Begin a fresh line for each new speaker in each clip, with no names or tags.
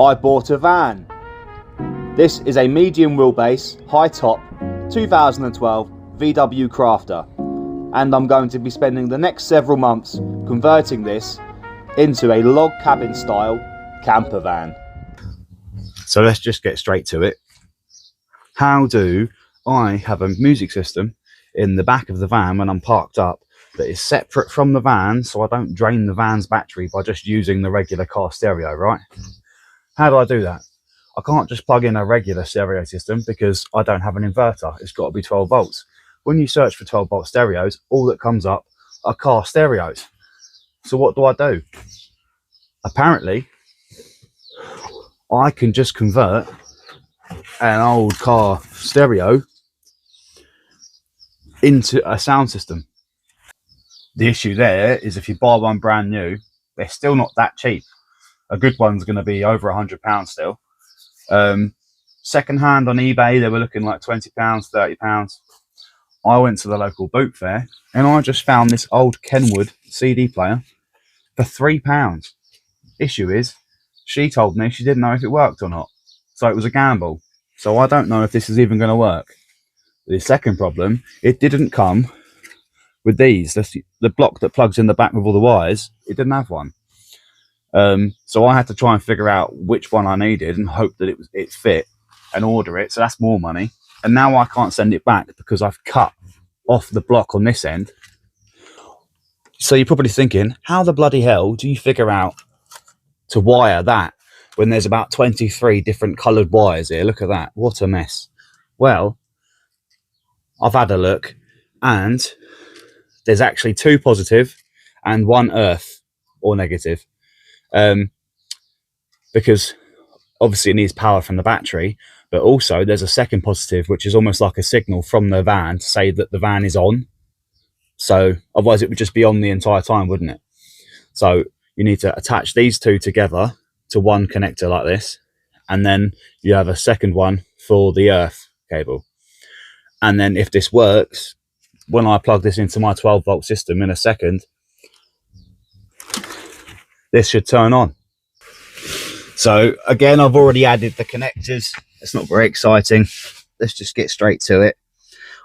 I bought a van. This is a medium wheelbase, high top, 2012 VW Crafter, and I'm going to be spending the next several months converting this into a log cabin style camper van. So let's just get straight to it. How do I have a music system in the back of the van when I'm parked up that is separate from the van, so I don't drain the van's battery by just using the regular car stereo, right? How do I do that? I can't just plug in a regular stereo system because I don't have an inverter. It's got to be 12 volts. When you search for 12 volt stereos, all that comes up are car stereos. So what do? Apparently, I can just convert an old car stereo into a sound system. The issue there is if you buy one brand new, they're still not that cheap. A good one's going to be over £100 still. Second hand on eBay, they were looking like £20, £30. I went to the local boot fair and I just found this old Kenwood CD player for £3. Issue is, she told me she didn't know if it worked or not, so it was a gamble. So I don't know if this is even going to work. The second problem, it didn't come with these. The block that plugs in the back with all the wires, it didn't have one. So I had to try and figure out which one I needed and hope that it fit and order it. So that's more money. And now I can't send it back because I've cut off the block on this end. So you're probably thinking, how the bloody hell do you figure out to wire that when there's about 23 different coloured wires here? Look at that. What a mess. Well, I've had a look and there's actually 2 positive and 1 earth or negative. Because obviously it needs power from the battery, but also there's a second positive, which is almost like a signal from the van to say that the van is on. So otherwise it would just be on the entire time, wouldn't it? So you need to attach these 2 together to one connector like this, and then you have a second one for the earth cable. And then if this works, when I plug this into my 12 volt system in a second, this should turn on. So again, I've already added the connectors. It's not very exciting. Let's just get straight to it.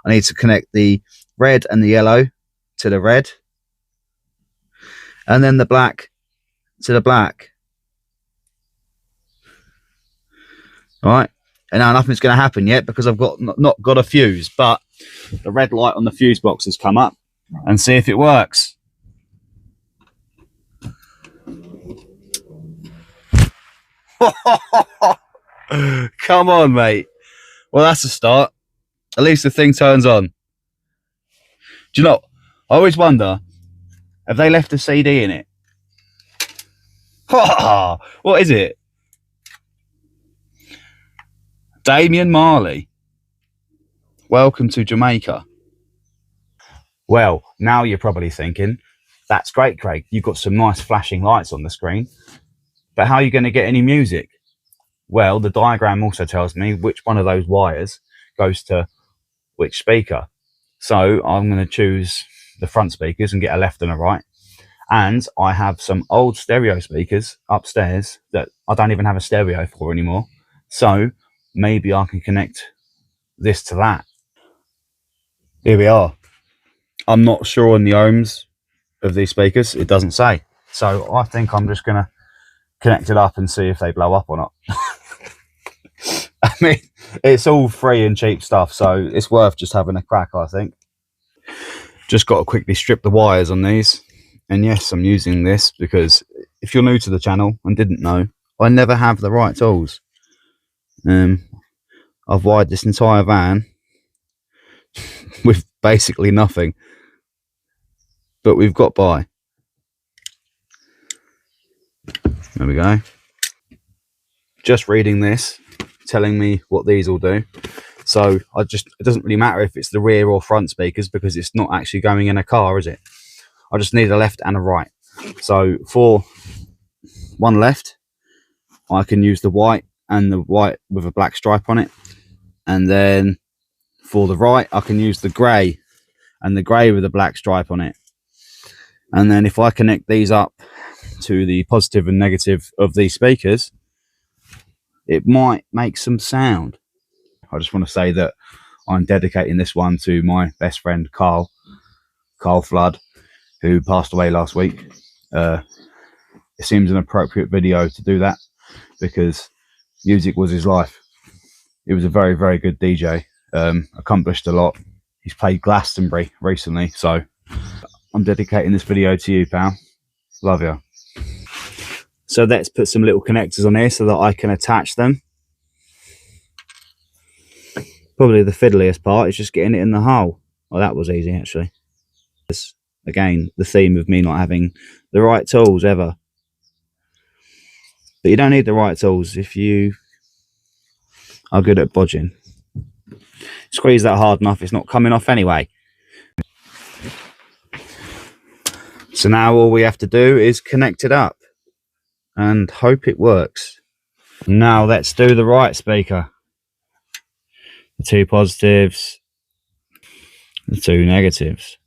I need to connect the red and the yellow to the red, and then the black to the black. All right, and now nothing's going to happen yet because I've not got a fuse, but the red light on the fuse box has come up, and see if it works. Come on, mate. Well, that's a start. At least the thing turns on. Do you know, I always wonder, have they left a CD in it? What is it? Damian Marley. Welcome to Jamaica. Well, now you're probably thinking, that's great, Craig. You've got some nice flashing lights on the screen. But how are you going to get any music? Well, the diagram also tells me which one of those wires goes to which speaker. So I'm going to choose the front speakers and get a left and a right. And I have some old stereo speakers upstairs that I don't even have a stereo for anymore. So maybe I can connect this to that. Here we are. I'm not sure on the ohms of these speakers. It doesn't say. So I think I'm just going to connect it up and see if they blow up or not. I mean, it's all free and cheap stuff, so it's worth just having a crack, I think. Just got to quickly strip the wires on these. And yes, I'm using this because if you're new to the channel and didn't know, I never have the right tools. I've wired this entire van with basically nothing, but we've got by. There we go. Just reading this, telling me what these all do. So it doesn't really matter if it's the rear or front speakers because it's not actually going in a car, is it? I just need a left and a right. So for one left, I can use the white and the white with a black stripe on it. And then for the right, I can use the grey and the grey with a black stripe on it. And then if I connect these up to the positive and negative of these speakers, it might make some sound. I just want to say that I'm dedicating this one to my best friend Karl Flood, who passed away last week. It seems an appropriate video to do that because music was his life. He was a very, very good DJ, accomplished a lot. He's played Glastonbury recently, so I'm dedicating this video to you, pal. Love you. So let's put some little connectors on here so that I can attach them. Probably the fiddliest part is just getting it in the hole. Well, that was easy, actually. This, again, the theme of me not having the right tools ever. But you don't need the right tools if you are good at bodging. Squeeze that hard enough, it's not coming off anyway. So now all we have to do is connect it up and hope it works. Now let's do the right speaker. The two positives, the two negatives.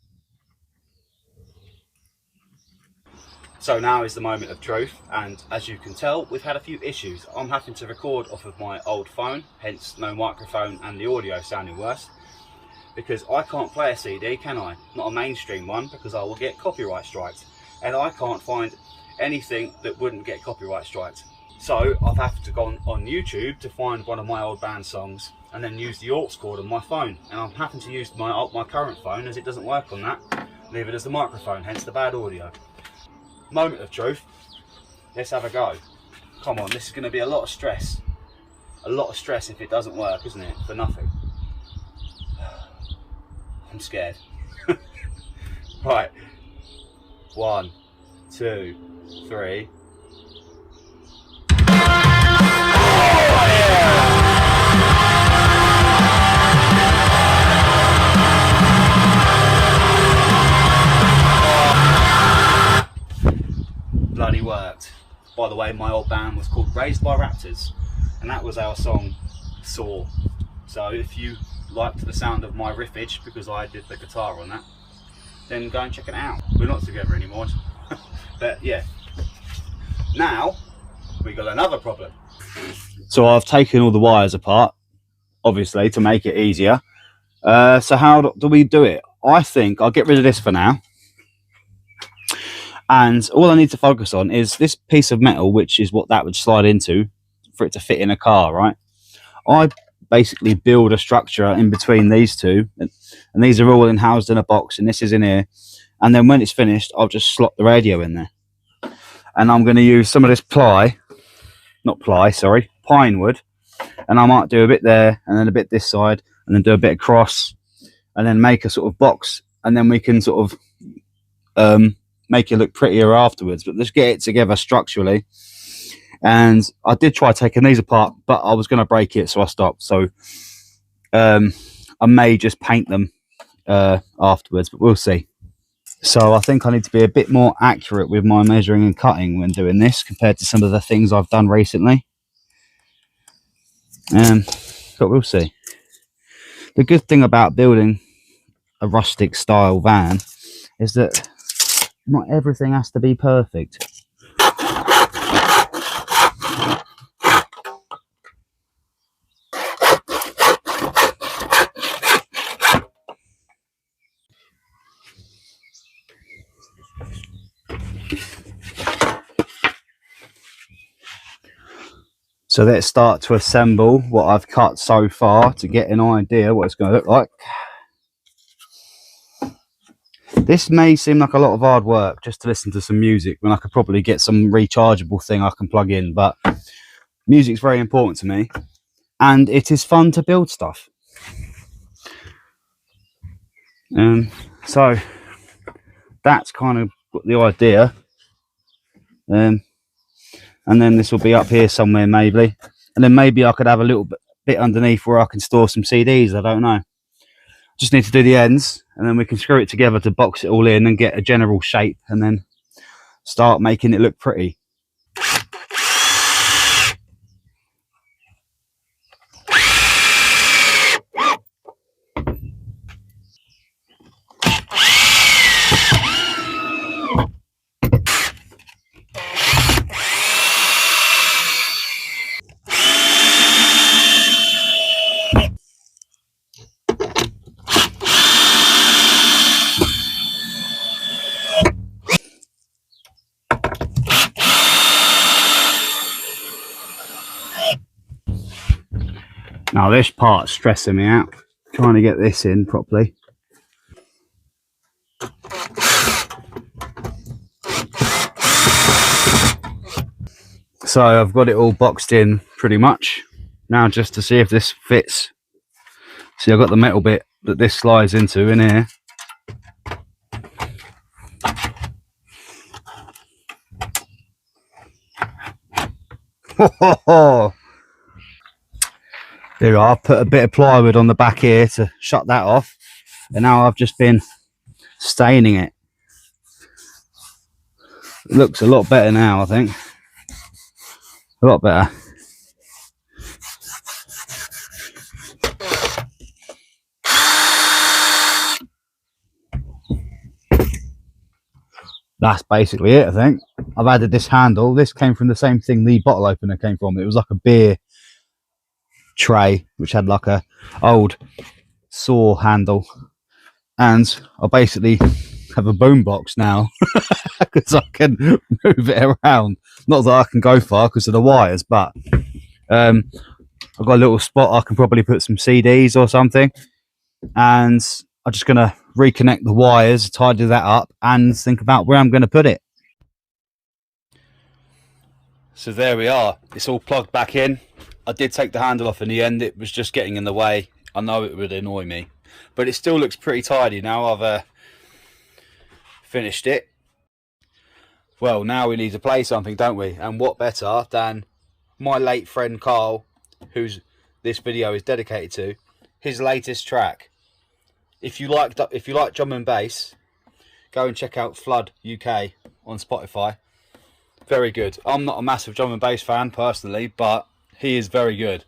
So now is the moment of truth, and as you can tell, we've had a few issues. I'm having to record off of my old phone, hence no microphone and the audio sounding worse, because I can't play a CD, can I? Not a mainstream one, because I will get copyright strikes, and I can't find anything that wouldn't get copyright strikes. So I've had to go on YouTube to find one of my old band songs and then use the aux cord on my phone, and I'm having to use my current phone as it doesn't work on that, neither does the microphone, hence the bad audio. Moment of truth, let's have a go. Come on, this is going to be a lot of stress. A lot of stress if it doesn't work, isn't it? For nothing. I'm scared. Right. 1, 2, 3. Bloody worked. By the way, my old band was called Raised by Raptors, and that was our song Soar. So if you liked the sound of my riffage, because I did the guitar on that, then go and check it out. We're not together anymore. But yeah, now we got another problem. So I've taken all the wires apart, obviously, to make it easier. So how do we do it? I think I'll get rid of this for now. And all I need to focus on is this piece of metal, which is what that would slide into for it to fit in a car, right? I basically build a structure in between these two, and these are all housed in a box, and this is in here. And then when it's finished, I'll just slot the radio in there. And I'm going to use some of this pine wood, and I might do a bit there, and then a bit this side, and then do a bit across, and then make a sort of box, and then we can sort of make it look prettier afterwards. But let's get it together structurally. And I did try taking these apart, but I was going to break it, so I stopped. So I may just paint them afterwards, but we'll see. So I think I need to be a bit more accurate with my measuring and cutting when doing this compared to some of the things I've done recently. But we'll see. The good thing about building a rustic style van is that not everything has to be perfect. So let's start to assemble what I've cut so far to get an idea what it's going to look like. This may seem like a lot of hard work just to listen to some music when I could probably get some rechargeable thing I can plug in, but music's very important to me and it is fun to build stuff. So that's kind of got the idea. And then this will be up here somewhere maybe, and then maybe I could have a little bit underneath where I can store some CDs. I don't know. Just need to do the ends, and then we can screw it together to box it all in and get a general shape, and then start making it look pretty. Now this part's stressing me out, trying to get this in properly. So I've got it all boxed in pretty much. Now just to see if this fits. See, I've got the metal bit that this slides into in here. There we are. I've put a bit of plywood on the back here to shut that off, and now I've just been staining it. It looks a lot better now, I think. A lot better. That's basically it, I think. I've added this handle. This came from the same thing the bottle opener came from. It was like a beer tray, which had like a old saw handle. And I basically have a boombox now because I can move it around. Not that I can go far because of the wires, but I've got a little spot I can probably put some CDs or something. And I'm just going to reconnect the wires, tidy that up, and think about where I'm going to put it. So there we are. It's all plugged back in. I did take the handle off in the end. It was just getting in the way. I know it would annoy me, but it still looks pretty tidy now I've finished it. Well, now we need to play something, don't we? And what better than my late friend Karl, who's this video is dedicated to, his latest track. If you like drum and bass, go and check out Flood UK on Spotify. Very good. I'm not a massive drum and bass fan personally, but he is very good.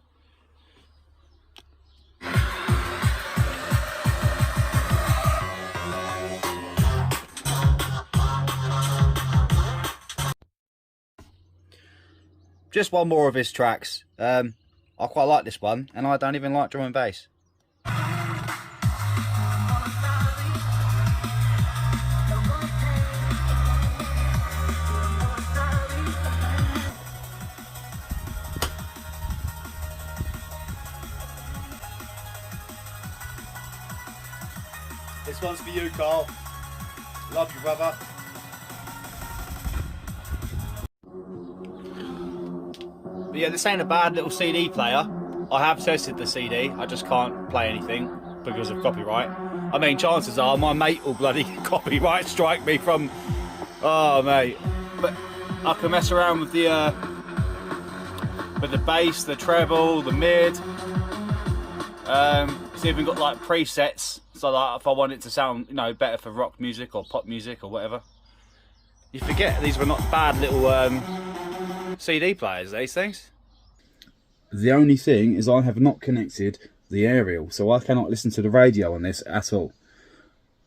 Just one more of his tracks. I quite like this one, and I don't even like drum and bass. This one's for you, Karl. Love you, brother. But yeah, this ain't a bad little CD player. I have tested the CD. I just can't play anything because of copyright. I mean, chances are my mate will bloody copyright strike me from... Oh, mate. But I can mess around with the bass, the treble, the mid. It's even got like presets. So like if I want it to sound, you know, better for rock music or pop music or whatever. You forget these were not bad little CD players, these things. The only thing is I have not connected the aerial, so I cannot listen to the radio on this at all.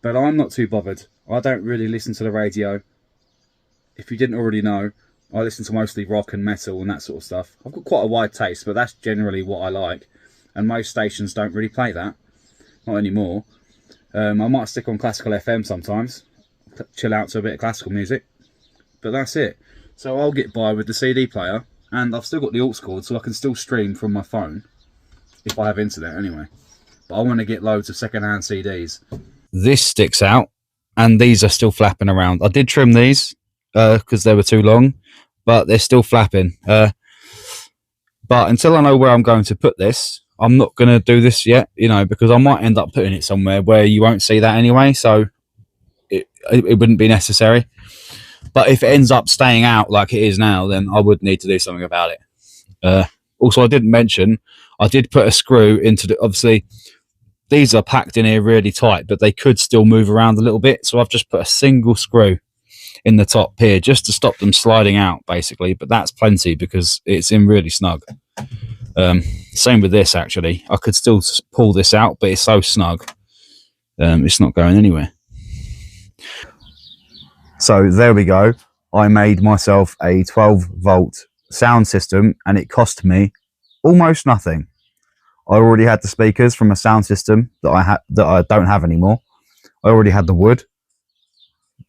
But I'm not too bothered. I don't really listen to the radio. If you didn't already know, I listen to mostly rock and metal and that sort of stuff. I've got quite a wide taste, but that's generally what I like. And most stations don't really play that. Not anymore. I might stick on classical FM sometimes. Chill out to a bit of classical music. But that's it. So I'll get by with the CD player. And I've still got the aux cord, so I can still stream from my phone. If I have internet anyway. But I want to get loads of second-hand CDs. This sticks out. And these are still flapping around. I did trim these. Because they were too long. But they're still flapping. But until I know where I'm going to put this, I'm not going to do this yet, you know, because I might end up putting it somewhere where you won't see that anyway, so it wouldn't be necessary. But if it ends up staying out like it is now, then I would need to do something about it. Also, I didn't mention, I did put a screw into the, obviously, these are packed in here really tight, but they could still move around a little bit, so I've just put a single screw in the top here just to stop them sliding out, basically, but that's plenty because it's in really snug. Same with this, actually. I could still pull this out, but it's so snug. It's not going anywhere. So there we go. I made myself a 12-volt sound system, and it cost me almost nothing. I already had the speakers from a sound system that I don't have anymore. I already had the wood.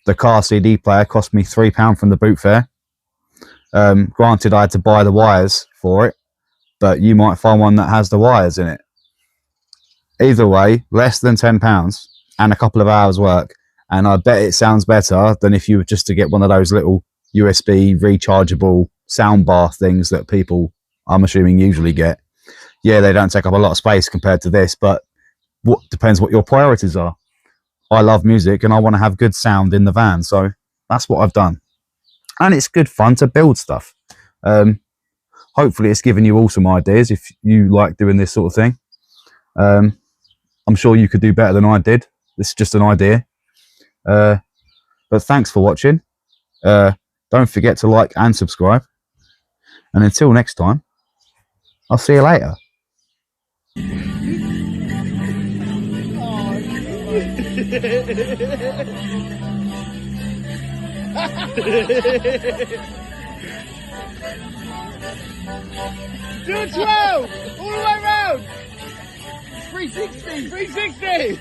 The car CD player cost me £3 from the boot fair. Granted, I had to buy the wires for it. but you might find one that has the wires in it. Either way, less than £10 and a couple of hours work, and I bet it sounds better than if you were just to get one of those little USB rechargeable soundbar things that people, I'm assuming, usually get. Yeah, they don't take up a lot of space compared to this, but what depends what your priorities are. I love music and I want to have good sound in the van, so that's what I've done. And it's good fun to build stuff. Hopefully it's given you all some ideas if you like doing this sort of thing. I'm sure you could do better than I did. This is just an idea. But thanks for watching. Don't forget to like and subscribe. And until next time, I'll see you later.
Do a 12! All the way round! 360! 360!